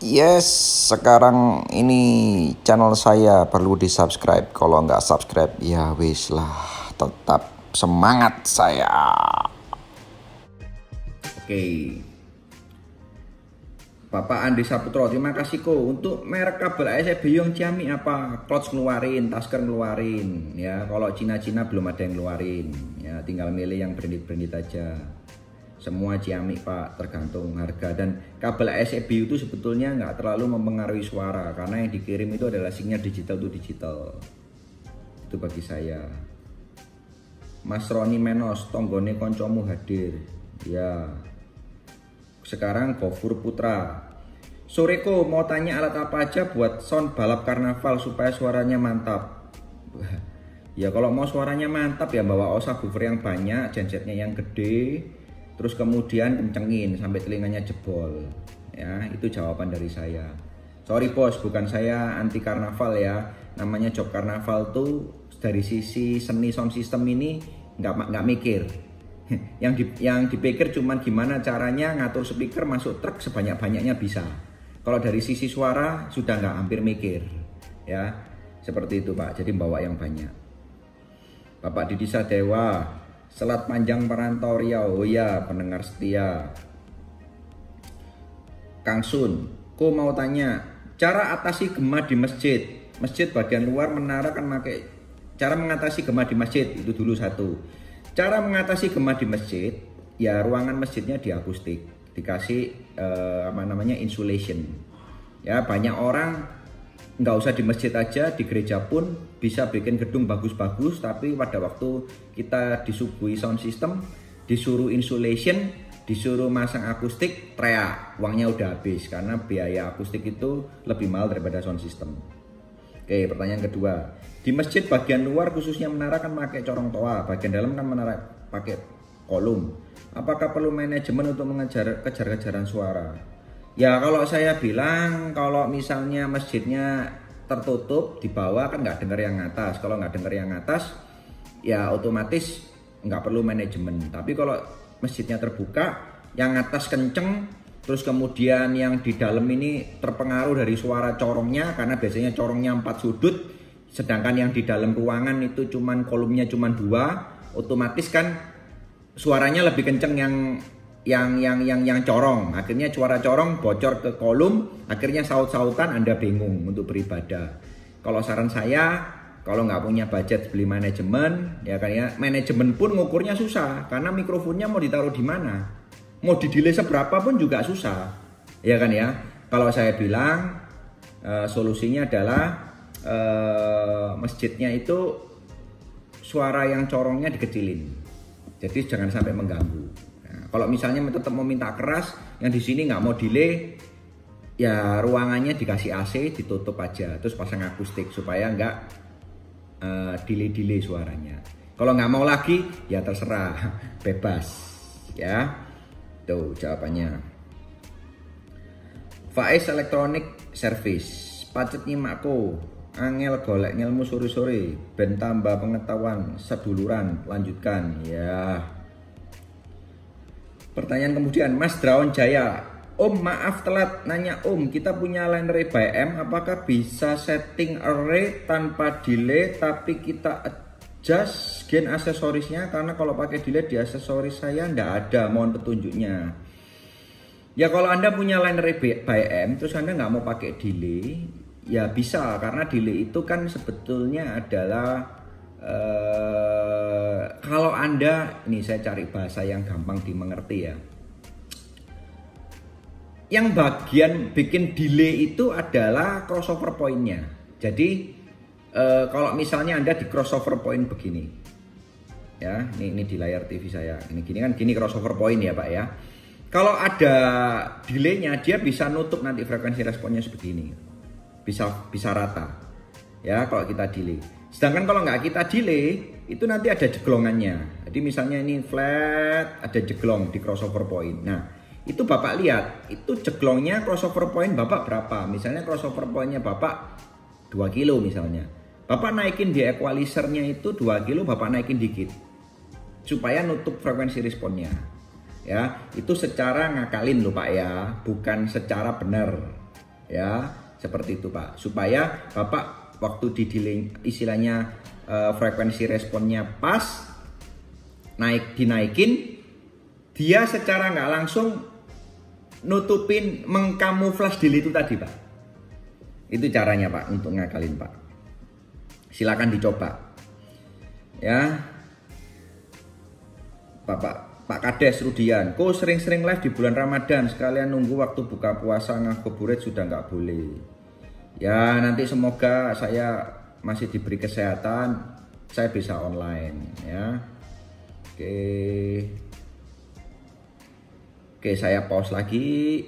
Yes, sekarang ini channel saya perlu di-subscribe. Kalau nggak subscribe, ya wis lah. Tetap semangat saya. Oke, Bapak Andi Saputro, terima kasih kok untuk merek kabel ASB yang Xiaomi apa? Clutch ngeluarin, Tasker ngeluarin, ya. Kalau Cina-Cina belum ada yang ngeluarin, ya. Tinggal milih yang branded-branded aja. Semua Xiaomi Pak, tergantung harga. Dan kabel ASB itu sebetulnya nggak terlalu mempengaruhi suara karena yang dikirim itu adalah sinyal digital to digital. Itu bagi saya. Mas Roni Menos, tonggone koncomu hadir, ya. Sekarang Gofur Putra. Soreko mau tanya alat apa aja buat sound balap karnaval supaya suaranya mantap. Ya kalau mau suaranya mantap ya bawa subwoofer yang banyak, gensetnya yang gede, terus kemudian kencengin sampai telinganya jebol. Ya, itu jawaban dari saya. Sorry bos, bukan saya anti karnaval ya. Namanya job karnaval tuh dari sisi seni sound system ini nggak mikir. Yang dipikir cuman gimana caranya ngatur speaker masuk truk sebanyak-banyaknya bisa. Kalau dari sisi suara sudah nggak hampir mikir, ya seperti itu Pak. Jadi bawa yang banyak. Bapak Didi Sadewa, Selat Panjang Perantau Riau, oh ya pendengar setia. Kang Sun, ku mau tanya, cara atasi gema di masjid. Masjid bagian luar menara kan pakai. Cara mengatasi gema di masjid itu dulu satu. Cara mengatasi gema di masjid, ya ruangan masjidnya diakustik, dikasih insulation. Ya banyak orang nggak usah di masjid aja, di gereja pun bisa bikin gedung bagus-bagus, tapi pada waktu kita disuguhi sound system, disuruh insulation, disuruh masang akustik, teriak, uangnya udah habis karena biaya akustik itu lebih mahal daripada sound system. Oke, pertanyaan kedua. Di masjid bagian luar khususnya menara kan pakai corong toa, bagian dalam kan menara pakai kolom. Apakah perlu manajemen untuk kejar-kejaran suara? Ya kalau saya bilang kalau misalnya masjidnya tertutup di bawah kan nggak dengar yang atas. Kalau nggak dengar yang atas ya otomatis nggak perlu manajemen. Tapi kalau masjidnya terbuka, yang atas kenceng, terus kemudian yang di dalam ini terpengaruh dari suara corongnya karena biasanya corongnya 4 sudut, sedangkan yang di dalam ruangan itu cuman kolomnya cuman 2, otomatis kan suaranya lebih kenceng yang corong. Akhirnya suara corong bocor ke kolom, akhirnya saut-sautan Anda bingung untuk beribadah. Kalau saran saya, kalau nggak punya budget beli manajemen, ya kan ya, manajemen pun ngukurnya susah karena mikrofonnya mau ditaruh di mana, mau didelay seberapa pun juga susah, ya kan ya. Kalau saya bilang solusinya adalah masjidnya itu suara yang corongnya dikecilin, jadi jangan sampai mengganggu. Nah, kalau misalnya tetap mau minta keras, yang di sini nggak mau delay, ya ruangannya dikasih AC, ditutup aja, terus pasang akustik supaya nggak delay suaranya. Kalau nggak mau lagi, ya terserah, bebas, ya. Tuh jawabannya. Faiz Electronic Service, pacet nyimakku, angel golek ngelmu sore-sore, ben tambah pengetahuan, seduluran, lanjutkan, ya. Pertanyaan kemudian, Mas Draon Jaya, Om maaf telat nanya Om, kita punya line array by M, apakah bisa setting array tanpa delay tapi kita adjust gain aksesorisnya? Karena kalau pakai delay di aksesoris saya nggak ada, mohon petunjuknya. Ya kalau Anda punya line array by M terus Anda nggak mau pakai delay, ya bisa, karena delay itu kan sebetulnya adalah kalau Anda, ini saya cari bahasa yang gampang dimengerti ya. Yang bagian bikin delay itu adalah crossover pointnya. Jadi kalau misalnya Anda di crossover point begini, ya ini di layar TV saya, ini gini crossover point ya Pak ya. Kalau ada delaynya dia bisa nutup nanti frekuensi responnya sebegini, bisa rata, ya kalau kita delay. Sedangkan kalau nggak kita delay itu nanti ada jeglongannya. Jadi misalnya ini flat, ada jeglong di crossover point. Nah itu Bapak lihat, itu jeglongnya crossover point Bapak berapa? Misalnya crossover pointnya Bapak 2 kilo misalnya. Bapak naikin di equalizernya itu 2 kilo, Bapak naikin dikit. Supaya nutup frekuensi responnya. Ya, itu secara ngakalin loh Pak ya, bukan secara benar. ya, seperti itu Pak, supaya Bapak waktu di delay istilahnya frekuensi responnya pas, dinaikin, dia secara nggak langsung nutupin, mengkamuflas delay itu tadi Pak. Itu caranya Pak untuk ngakalin Pak. Silakan dicoba. Ya. Pak Kades Rudian, kok sering-sering live di bulan Ramadan sekalian nunggu waktu buka puasa ngabuburit sudah nggak boleh. Ya nanti semoga saya masih diberi kesehatan, saya bisa online ya. Oke, saya pause lagi.